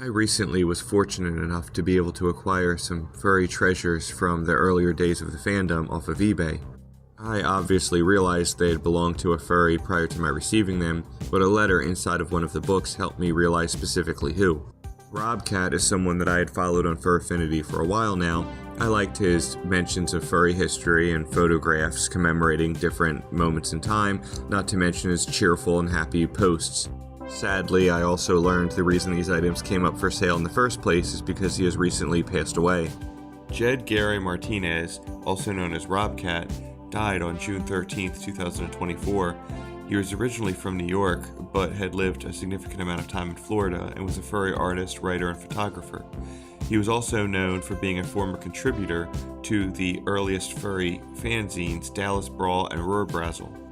I recently was fortunate enough to be able to acquire some furry treasures from the earlier days of the fandom off of eBay. I obviously realized they had belonged to a furry prior to my receiving them, but a letter inside of one of the books helped me realize specifically who. Robcat is someone that I had followed on Furfinity for a while now. I liked his mentions of furry history and photographs commemorating different moments in time, not to mention his cheerful and happy posts. Sadly, I also learned the reason these items came up for sale in the first place is because he has recently passed away. Jed Gary Martinez, also known as Robcat, died on June 13, 2024. He was originally from New York, but had lived a significant amount of time in Florida and was a furry artist, writer, and photographer. He was also known for being a former contributor to the earliest furry fanzines Dallas Brawl and Roarbrazzle.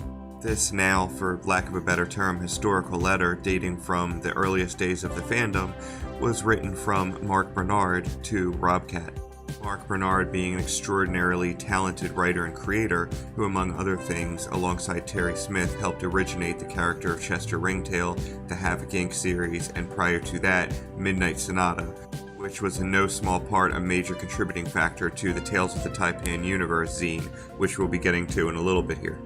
This now, for lack of a better term, historical letter dating from the earliest days of the fandom was written from Mark Bernard to Robcat. Mark Bernard being an extraordinarily talented writer and creator who, among other things, alongside Terry Smith, helped originate the character of Chester Ringtail, the Havoc Inc. series, and prior to that, Midnight Sonata, which was in no small part a major contributing factor to the Tales of the Tai-Pan universe zine, which we'll be getting to in a little bit here.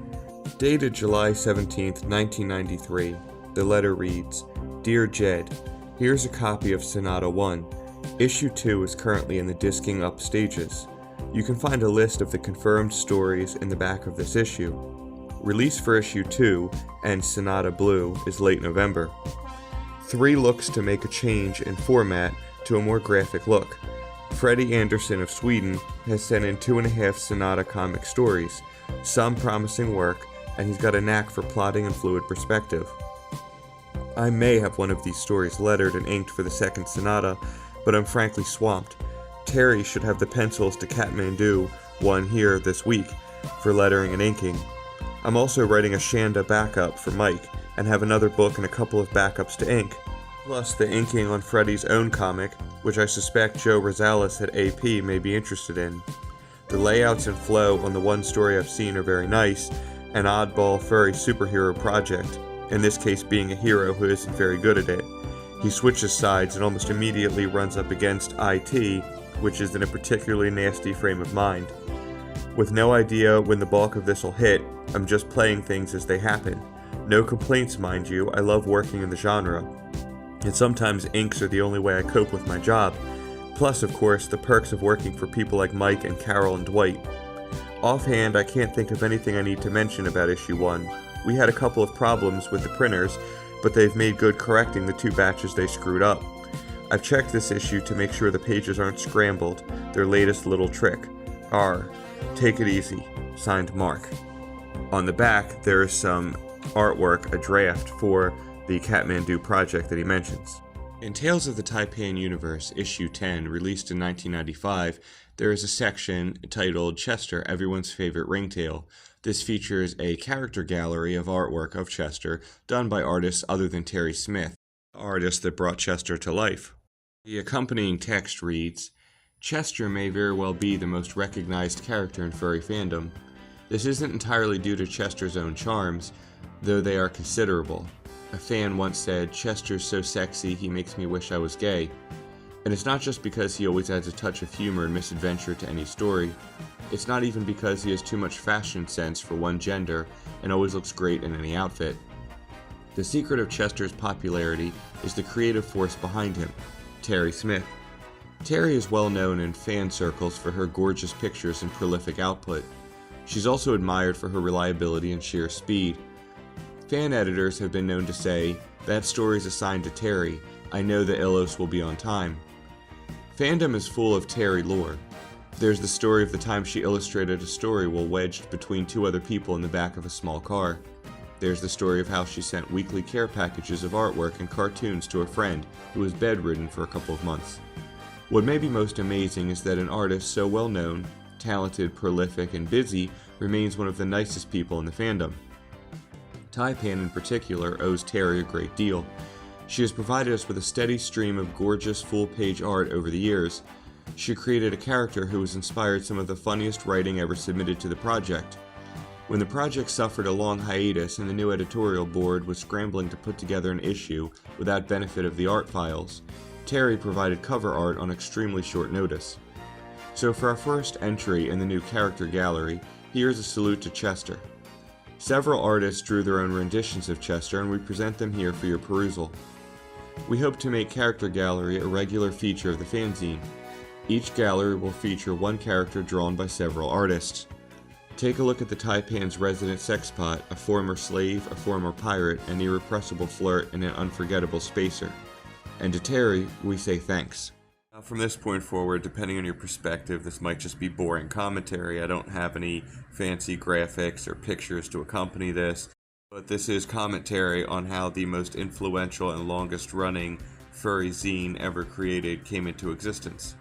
Dated July 17, 1993, the letter reads, "Dear Jed, here's a copy of Sonata 1. Issue 2 is currently in the disking up stages. You can find a list of the confirmed stories in the back of this issue. Release for issue 2 and Sonata Blue is late November. 3 looks to make a change in format to a more graphic look. Freddie Anderson of Sweden has sent in 2.5 Sonata comic stories, some promising work, and he's got a knack for plotting and fluid perspective. I may have one of these stories lettered and inked for the second Sonata, but I'm frankly swamped. Terry should have the pencils to Kathmandu one here this week for lettering and inking. I'm also writing a Shanda backup for Mike, and have another book and a couple of backups to ink, plus the inking on Freddie's own comic, which I suspect Joe Rosales at AP may be interested in. The layouts and flow on the one story I've seen are very nice, an oddball furry superhero project, in this case being a hero who isn't very good at it. He switches sides and almost immediately runs up against IT, which is in a particularly nasty frame of mind. With no idea when the bulk of this will hit, I'm just playing things as they happen. No complaints, mind you, I love working in the genre. And sometimes inks are the only way I cope with my job. Plus, of course, the perks of working for people like Mike and Carol and Dwight. Offhand, I can't think of anything I need to mention about issue 1. We had a couple of problems with the printers, but they've made good correcting the 2 batches they screwed up. I've checked this issue to make sure the pages aren't scrambled, their latest little trick. R. Take it easy. Signed, Mark. On the back, there is some artwork, a draft for the Kathmandu project that he mentions. In Tales of the Tai-Pan Universe, issue 10, released in 1995, there is a section titled Chester, Everyone's Favorite Ringtail. This features a character gallery of artwork of Chester done by artists other than Terry Smith, the artist that brought Chester to life. The accompanying text reads, "Chester may very well be the most recognized character in furry fandom. This isn't entirely due to Chester's own charms, though they are considerable. A fan once said, 'Chester's so sexy he makes me wish I was gay.' And it's not just because he always adds a touch of humor and misadventure to any story. It's not even because he has too much fashion sense for one gender and always looks great in any outfit. The secret of Chester's popularity is the creative force behind him, Terry Smith. Terry is well known in fan circles for her gorgeous pictures and prolific output. She's also admired for her reliability and sheer speed. Fan editors have been known to say, 'That story's assigned to Terry. I know the Illos will be on time.' Fandom is full of Terry lore. There's the story of the time she illustrated a story while wedged between 2 other people in the back of a small car. There's the story of how she sent weekly care packages of artwork and cartoons to a friend who was bedridden for a couple of months. What may be most amazing is that an artist so well known, talented, prolific, and busy remains one of the nicest people in the fandom. Tai-Pan in particular owes Terry a great deal. She has provided us with a steady stream of gorgeous full-page art over the years. She created a character who has inspired some of the funniest writing ever submitted to the project. When the project suffered a long hiatus and the new editorial board was scrambling to put together an issue without benefit of the art files, Terry provided cover art on extremely short notice. So for our first entry in the new character gallery, here's a salute to Chester. Several artists drew their own renditions of Chester, and we present them here for your perusal. We hope to make Character Gallery a regular feature of the fanzine. Each gallery will feature one character drawn by several artists. Take a look at the Tai-Pan's resident sexpot, a former slave, a former pirate, an irrepressible flirt, and an unforgettable spacer. And to Terry, we say thanks. Now from this point forward, depending on your perspective, this might just be boring commentary. I don't have any fancy graphics or pictures to accompany this, but this is commentary on how the most influential and longest running furry zine ever created came into existence.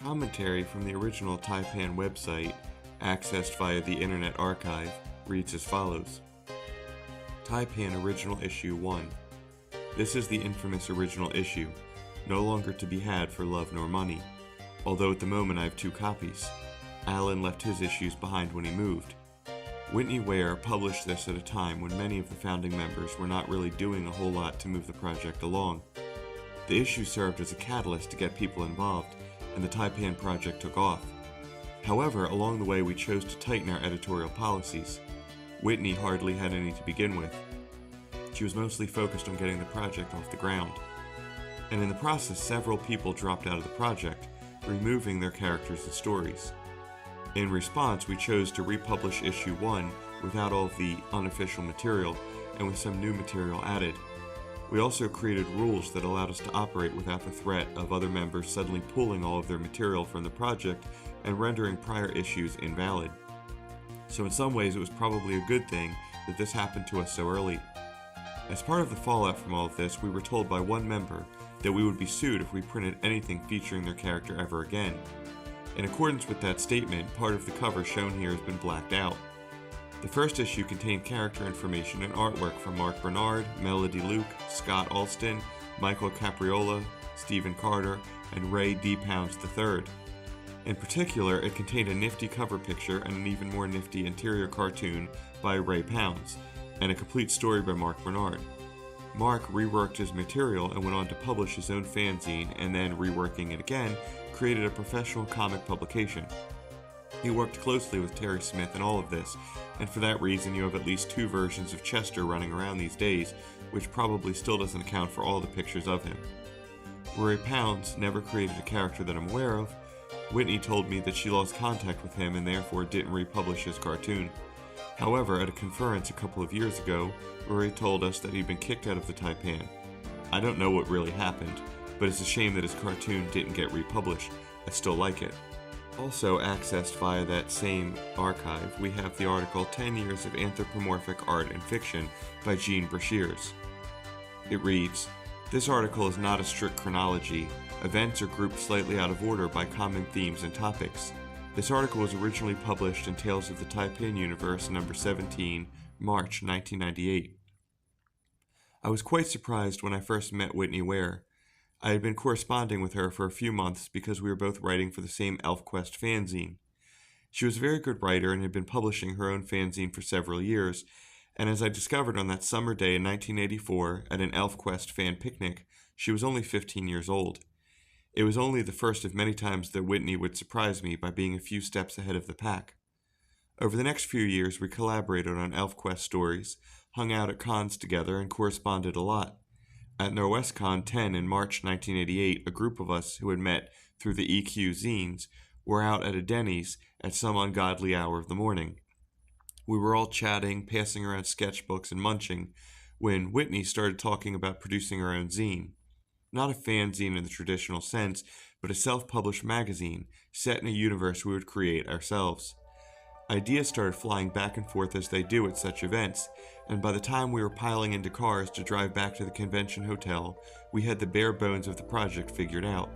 Commentary from the original Tai-Pan website, accessed via the Internet Archive, reads as follows. Tai-Pan Original Issue 1. This is the infamous original issue, no longer to be had for love nor money, although at the moment I have 2 copies. Alan left his issues behind when he moved. Whitney Ware published this at a time when many of the founding members were not really doing a whole lot to move the project along. The issue served as a catalyst to get people involved, and the Tai-Pan project took off. However, along the way we chose to tighten our editorial policies. Whitney hardly had any to begin with. She was mostly focused on getting the project off the ground. And in the process, several people dropped out of the project, removing their characters and stories. In response, we chose to republish issue 1 without all of the unofficial material and with some new material added. We also created rules that allowed us to operate without the threat of other members suddenly pulling all of their material from the project and rendering prior issues invalid. So in some ways it was probably a good thing that this happened to us so early. As part of the fallout from all of this, we were told by one member that we would be sued if we printed anything featuring their character ever again. In accordance with that statement, part of the cover shown here has been blacked out. The first issue contained character information and artwork from Mark Bernard, Melody Luke, Scott Alston, Michael Capriola, Stephen Carter, and Ray D. Pounds III. In particular, it contained a nifty cover picture and an even more nifty interior cartoon by Ray Pounds, and a complete story by Mark Bernard. Mark reworked his material and went on to publish his own fanzine, and then, reworking it again, created a professional comic publication. He worked closely with Terry Smith in all of this, and for that reason you have at least 2 versions of Chester running around these days, which probably still doesn't account for all the pictures of him. Ray Pounds never created a character that I'm aware of. Whitney told me that she lost contact with him and therefore didn't republish his cartoon. However, at a conference a couple of years ago, Ray told us that he'd been kicked out of the Tai-Pan. I don't know what really happened, but it's a shame that his cartoon didn't get republished. I still like it. Also accessed via that same archive, we have the article 10 Years of Anthropomorphic Art and Fiction by Jean Brashears. It reads, "This article is not a strict chronology. Events are grouped slightly out of order by common themes and topics. This article was originally published in Tales of the Tai-Pan Universe, number 17, March 1998. I was quite surprised when I first met Whitney Ware. I had been corresponding with her for a few months because we were both writing for the same ElfQuest fanzine. She was a very good writer and had been publishing her own fanzine for several years, and as I discovered on that summer day in 1984 at an ElfQuest fan picnic, she was only 15 years old. It was only the first of many times that Whitney would surprise me by being a few steps ahead of the pack. Over the next few years, we collaborated on ElfQuest stories, hung out at cons together, and corresponded a lot. At NorwestCon 10 in March 1988, a group of us who had met through the EQ zines were out at a Denny's at some ungodly hour of the morning. We were all chatting, passing around sketchbooks, and munching, when Whitney started talking about producing her own zine. Not a fanzine in the traditional sense, but a self-published magazine set in a universe we would create ourselves. Ideas started flying back and forth as they do at such events, and by the time we were piling into cars to drive back to the convention hotel, we had the bare bones of the project figured out.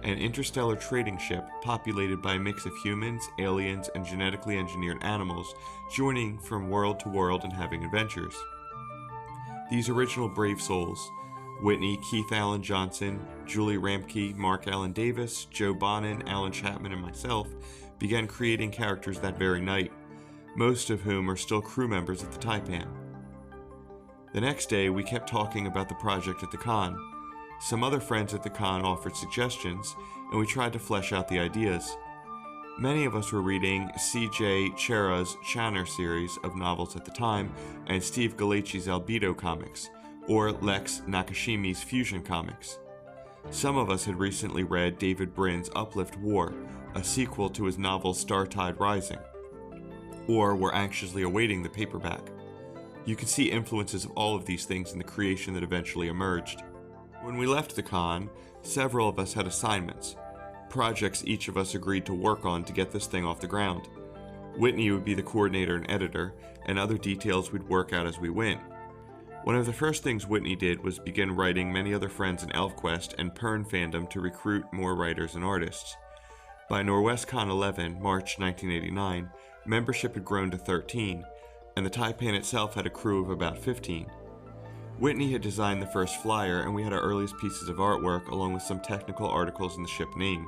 An interstellar trading ship populated by a mix of humans, aliens, and genetically engineered animals, joining from world to world and having adventures. These original brave souls, Whitney, Keith Allen Johnson, Julie Ramke, Mark Allen Davis, Joe Bonin, Alan Chapman, and myself, began creating characters that very night, most of whom are still crew members at the Tai-Pan. The next day, we kept talking about the project at the con. Some other friends at the con offered suggestions, and we tried to flesh out the ideas. Many of us were reading C.J. Chera's Channer series of novels at the time, and Steve Gallacci's Albedo comics, or Lex Nakashimi's Fusion comics. Some of us had recently read David Brin's Uplift War, a sequel to his novel Startide Rising, or were anxiously awaiting the paperback. You can see influences of all of these things in the creation that eventually emerged. When we left the con, several of us had assignments, projects each of us agreed to work on to get this thing off the ground. Whitney would be the coordinator and editor, and other details we'd work out as we went. One of the first things Whitney did was begin writing many other friends in ElfQuest and Pern fandom to recruit more writers and artists. By NorwestCon 11, March 1989, membership had grown to 13, and the Tai-Pan itself had a crew of about 15. Whitney had designed the first flyer, and we had our earliest pieces of artwork along with some technical articles in the ship name.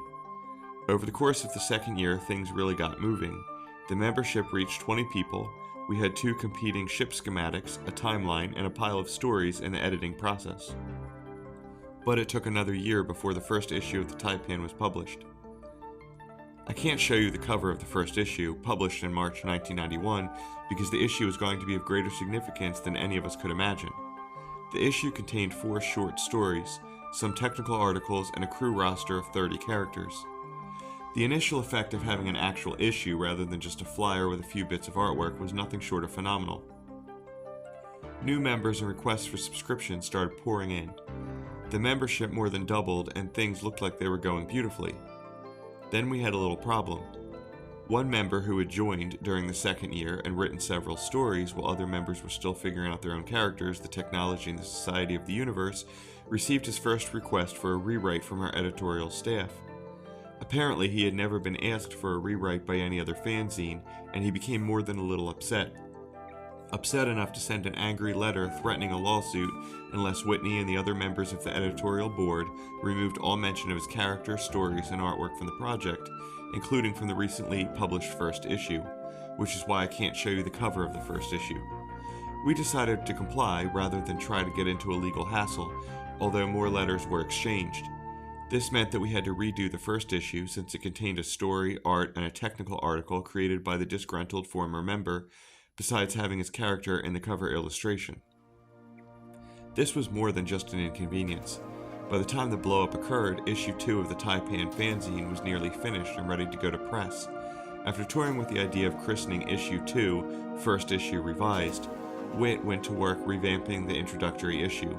Over the course of the second year, things really got moving. The membership reached 20 people, we had 2 competing ship schematics, a timeline, and a pile of stories in the editing process. But it took another year before the first issue of the Tai-Pan was published. I can't show you the cover of the first issue, published in March 1991, because the issue was going to be of greater significance than any of us could imagine. The issue contained 4 short stories, some technical articles, and a crew roster of 30 characters. The initial effect of having an actual issue rather than just a flyer with a few bits of artwork was nothing short of phenomenal. New members and requests for subscriptions started pouring in. The membership more than doubled, and things looked like they were going beautifully. Then we had a little problem. One member who had joined during the second year and written several stories while other members were still figuring out their own characters, the technology, and the society of the universe, received his first request for a rewrite from our editorial staff. Apparently, he had never been asked for a rewrite by any other fanzine, and he became more than a little upset. Upset enough to send an angry letter threatening a lawsuit unless Whitney and the other members of the editorial board removed all mention of his character, stories, and artwork from the project, including from the recently published first issue, which is why I can't show you the cover of the first issue. We decided to comply rather than try to get into a legal hassle, although more letters were exchanged. This meant that we had to redo the first issue since it contained a story, art, and a technical article created by the disgruntled former member, besides having his character in the cover illustration. This was more than just an inconvenience. By the time the blow-up occurred, issue 2 of the Tai-Pan fanzine was nearly finished and ready to go to press. After toying with the idea of christening issue 2, First Issue Revised, Whit went to work revamping the introductory issue.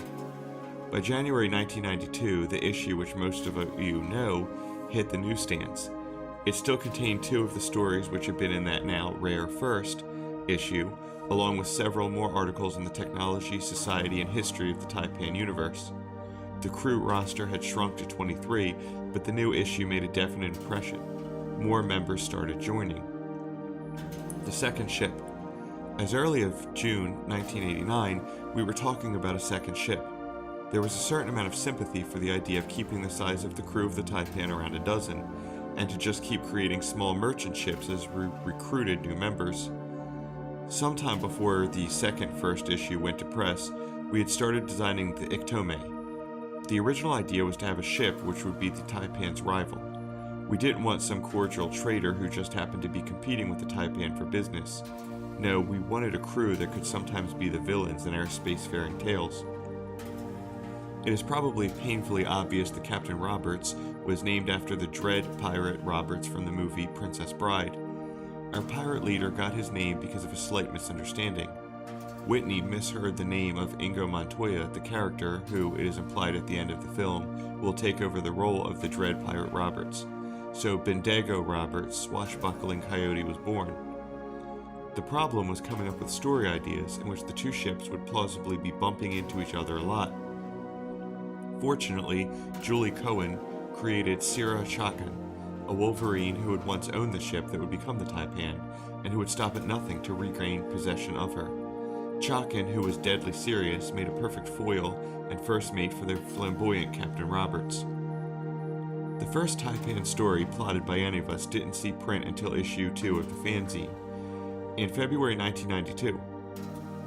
By January 1992, the issue, which most of you know, hit the newsstands. It still contained 2 of the stories which had been in that now rare first issue, along with several more articles in the technology, society, and history of the Tai-Pan universe. The crew roster had shrunk to 23, but the new issue made a definite impression. More members started joining. The second ship. As early as June 1989, we were talking about a second ship. There was a certain amount of sympathy for the idea of keeping the size of the crew of the Tai-Pan around a dozen, and to just keep creating small merchant ships as we recruited new members. Sometime before the second first issue went to press, we had started designing the Iktomi. The original idea was to have a ship which would be the Tai-Pan's rival. We didn't want some cordial trader who just happened to be competing with the Tai-Pan for business. No, we wanted a crew that could sometimes be the villains in our spacefaring tales. It is probably painfully obvious that Captain Roberts was named after the dread pirate Roberts from the movie Princess Bride. Our pirate leader got his name because of a slight misunderstanding. Whitney misheard the name of Inigo Montoya, the character who, it is implied at the end of the film, will take over the role of the dread pirate Roberts. So Bendigo Roberts, swashbuckling coyote, was born. The problem was coming up with story ideas in which the 2 ships would plausibly be bumping into each other a lot. Fortunately, Julie Cohen created Sira Chakan, a Wolverine who had once owned the ship that would become the Tai-Pan, and who would stop at nothing to regain possession of her. Chakan, who was deadly serious, made a perfect foil and first mate for the flamboyant Captain Roberts. The first Tai-Pan story plotted by any of us didn't see print until issue 2 of the fanzine, in February 1992.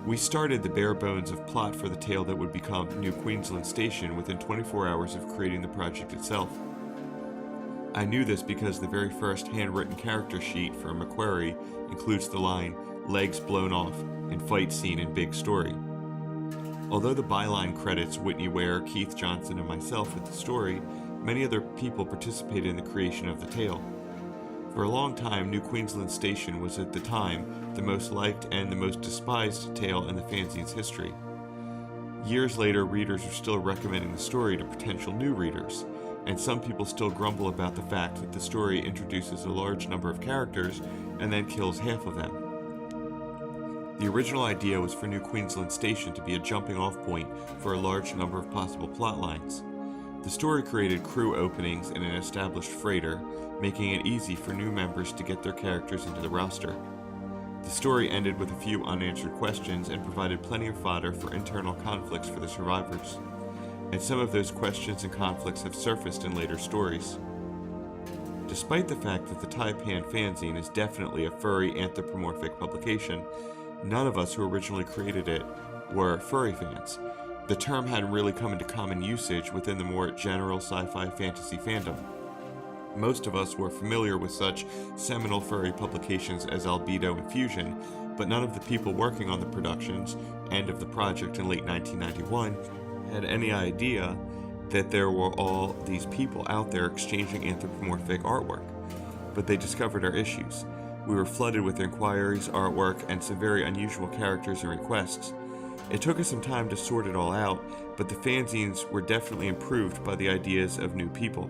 We started the bare bones of plot for the tale that would become New Queensland Station within 24 hours of creating the project itself. I knew this because the very first handwritten character sheet for MaGreer includes the line, "legs blown off," in fight scene and big story. Although the byline credits Whitney Ware, Keith Johnson, and myself with the story, many other people participated in the creation of the tale. For a long time, New Queensland Station was at the time the most liked and the most despised tale in the fanzine's history. Years later, readers are still recommending the story to potential new readers, and some people still grumble about the fact that the story introduces a large number of characters and then kills half of them. The original idea was for New Queensland Station to be a jumping-off point for a large number of possible plot lines. The story created crew openings in an established freighter, making it easy for new members to get their characters into the roster. The story ended with a few unanswered questions and provided plenty of fodder for internal conflicts for the survivors. And some of those questions and conflicts have surfaced in later stories. Despite the fact that the Tai-Pan fanzine is definitely a furry anthropomorphic publication, none of us who originally created it were furry fans. The term hadn't really come into common usage within the more general sci-fi fantasy fandom. Most of us were familiar with such seminal furry publications as Albedo and Fusion, but none of the people working on the productions and of the project in late 1991 had any idea that there were all these people out there exchanging anthropomorphic artwork. But they discovered our issues. We were flooded with inquiries, artwork, and some very unusual characters and requests. It took us some time to sort it all out, but the fanzines were definitely improved by the ideas of new people.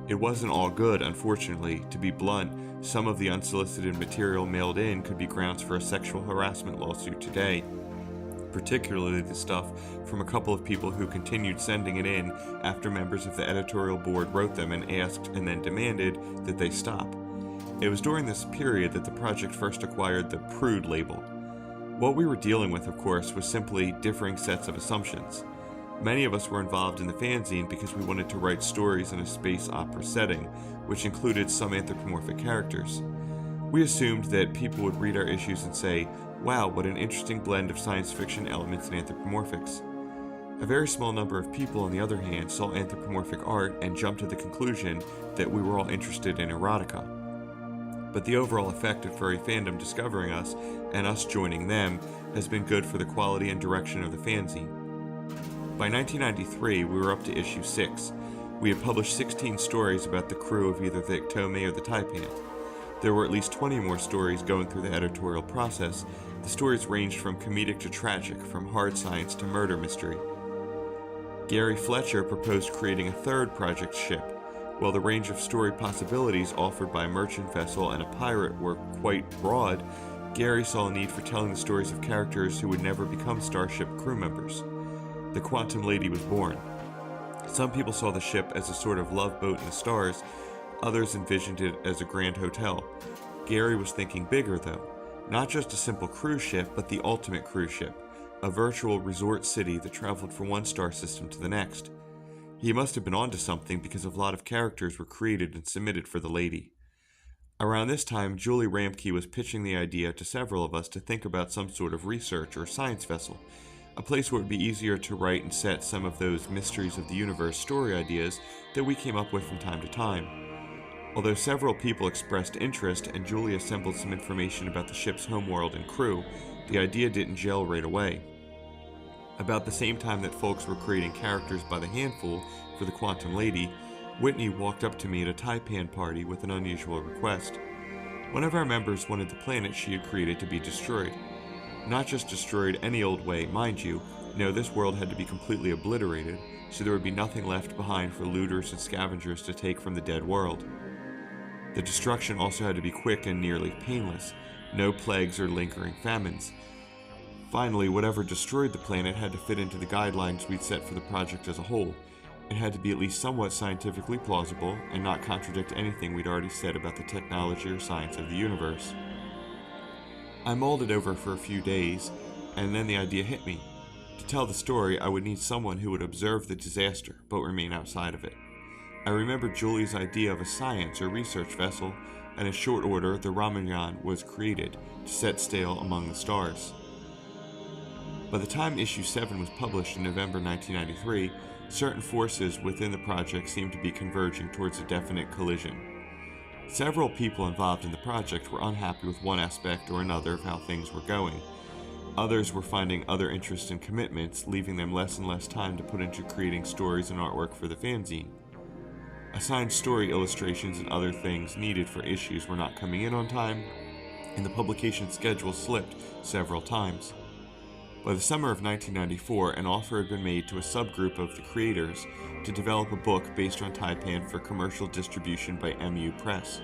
It wasn't all good, unfortunately. To be blunt, some of the unsolicited material mailed in could be grounds for a sexual harassment lawsuit today, particularly the stuff from a couple of people who continued sending it in after members of the editorial board wrote them and asked and then demanded that they stop. It was during this period that the project first acquired the Prude label. What we were dealing with, of course, was simply differing sets of assumptions. Many of us were involved in the fanzine because we wanted to write stories in a space opera setting, which included some anthropomorphic characters. We assumed that people would read our issues and say, "Wow, what an interesting blend of science fiction elements and anthropomorphics." A very small number of people, on the other hand, saw anthropomorphic art and jumped to the conclusion that we were all interested in erotica. But the overall effect of furry fandom discovering us and us joining them has been good for the quality and direction of the fanzine. By 1993, we were up to issue 6. We had published 16 stories about the crew of either the Iktomi or the Tai-Pan. There were at least 20 more stories going through the editorial process. The stories ranged from comedic to tragic, from hard science to murder mystery. Gary Fletcher proposed creating a third project ship. While the range of story possibilities offered by a merchant vessel and a pirate were quite broad, Gary saw a need for telling the stories of characters who would never become Starship crew members. The Quantum Lady was born. Some people saw the ship as a sort of love boat in the stars, others envisioned it as a grand hotel. Gary was thinking bigger though, not just a simple cruise ship, but the ultimate cruise ship, a virtual resort city that traveled from one star system to the next. He must have been onto something because a lot of characters were created and submitted for the lady. Around this time, Julie Ramke was pitching the idea to several of us to think about some sort of research or science vessel, a place where it would be easier to write and set some of those mysteries of the universe story ideas that we came up with from time to time. Although several people expressed interest and Julie assembled some information about the ship's homeworld and crew, the idea didn't gel right away. About the same time that folks were creating characters by the handful for the Quantum Lady, Whitney walked up to me at a Tai-Pan party with an unusual request. One of our members wanted the planet she had created to be destroyed. Not just destroyed any old way, mind you. No, this world had to be completely obliterated, so there would be nothing left behind for looters and scavengers to take from the dead world. The destruction also had to be quick and nearly painless, no plagues or lingering famines. Finally, whatever destroyed the planet had to fit into the guidelines we'd set for the project as a whole. It had to be at least somewhat scientifically plausible and not contradict anything we'd already said about the technology or science of the universe. I mulled it over for a few days, and then the idea hit me. To tell the story, I would need someone who would observe the disaster, but remain outside of it. I remembered Julie's idea of a science or research vessel, and in short order, the Ramayan was created to set sail among the stars. By the time issue 7 was published in November 1993, certain forces within the project seemed to be converging towards a definite collision. Several people involved in the project were unhappy with one aspect or another of how things were going. Others were finding other interests and commitments, leaving them less and less time to put into creating stories and artwork for the fanzine. Assigned story illustrations and other things needed for issues were not coming in on time, and the publication schedule slipped several times. By the summer of 1994, an offer had been made to a subgroup of the creators to develop a book based on Tai-Pan for commercial distribution by MU Press.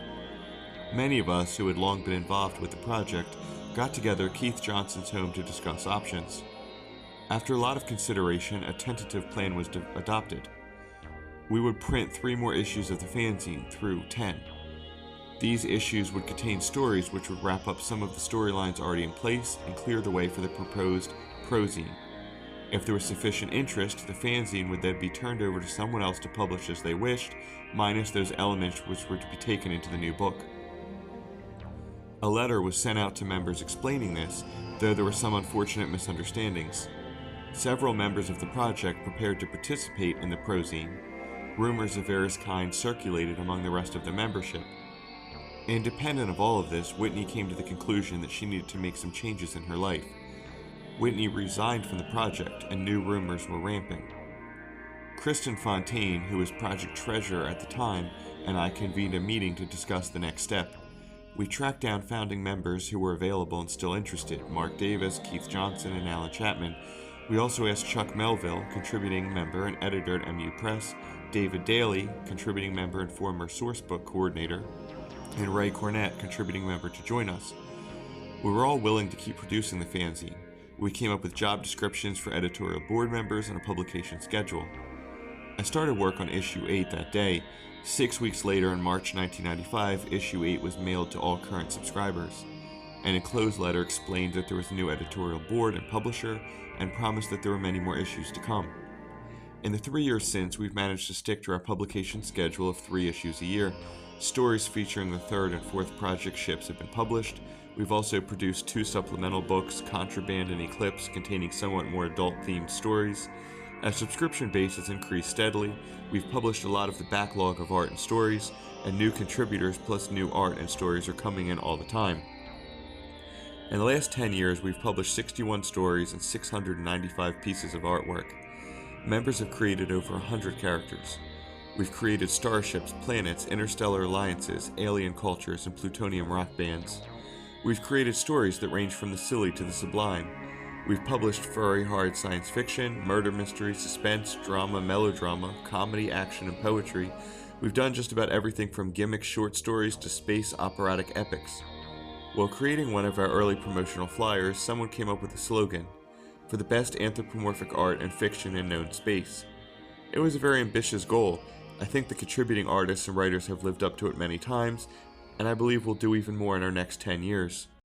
Many of us who had long been involved with the project got together at Keith Johnson's home to discuss options. After a lot of consideration, a tentative plan was adopted. We would print 3 more issues of the fanzine through 10. These issues would contain stories which would wrap up some of the storylines already in place and clear the way for the proposed prozine. If there was sufficient interest, the fanzine would then be turned over to someone else to publish as they wished, minus those elements which were to be taken into the new book. A letter was sent out to members explaining this, though there were some unfortunate misunderstandings. Several members of the project prepared to participate in the prozine. Rumors of various kinds circulated among the rest of the membership. Independent of all of this, Whitney came to the conclusion that she needed to make some changes in her life. Whitney resigned from the project, and new rumors were rampant. Kristen Fontaine, who was project treasurer at the time, and I convened a meeting to discuss the next step. We tracked down founding members who were available and still interested: Mark Davis, Keith Johnson, and Alan Chapman. We also asked Chuck Melville, contributing member and editor at MU Press, David Daly, contributing member and former sourcebook coordinator, and Ray Cornett, contributing member, to join us. We were all willing to keep producing the fanzine. We came up with job descriptions for editorial board members and a publication schedule. I started work on issue 8 that day. 6 weeks later, in March 1995, issue 8 was mailed to all current subscribers. An enclosed letter explained that there was a new editorial board and publisher, and promised that there were many more issues to come. In the 3 years since, we've managed to stick to our publication schedule of 3 issues a year. Stories featuring the 3rd and 4th project ships have been published. We've also produced 2 supplemental books, Contraband and Eclipse, containing somewhat more adult-themed stories. As subscription base has increased steadily, we've published a lot of the backlog of art and stories, and new contributors plus new art and stories are coming in all the time. In the last 10 years, we've published 61 stories and 695 pieces of artwork. Members have created over 100 characters. We've created starships, planets, interstellar alliances, alien cultures, and plutonium rock bands. We've created stories that range from the silly to the sublime. We've published furry hard science fiction, murder mystery, suspense, drama, melodrama, comedy, action, and poetry. We've done just about everything from gimmick short stories to space operatic epics. While creating one of our early promotional flyers, someone came up with a slogan: for the best anthropomorphic art and fiction in known space. It was a very ambitious goal. I think the contributing artists and writers have lived up to it many times, and I believe we'll do even more in our next 10 years.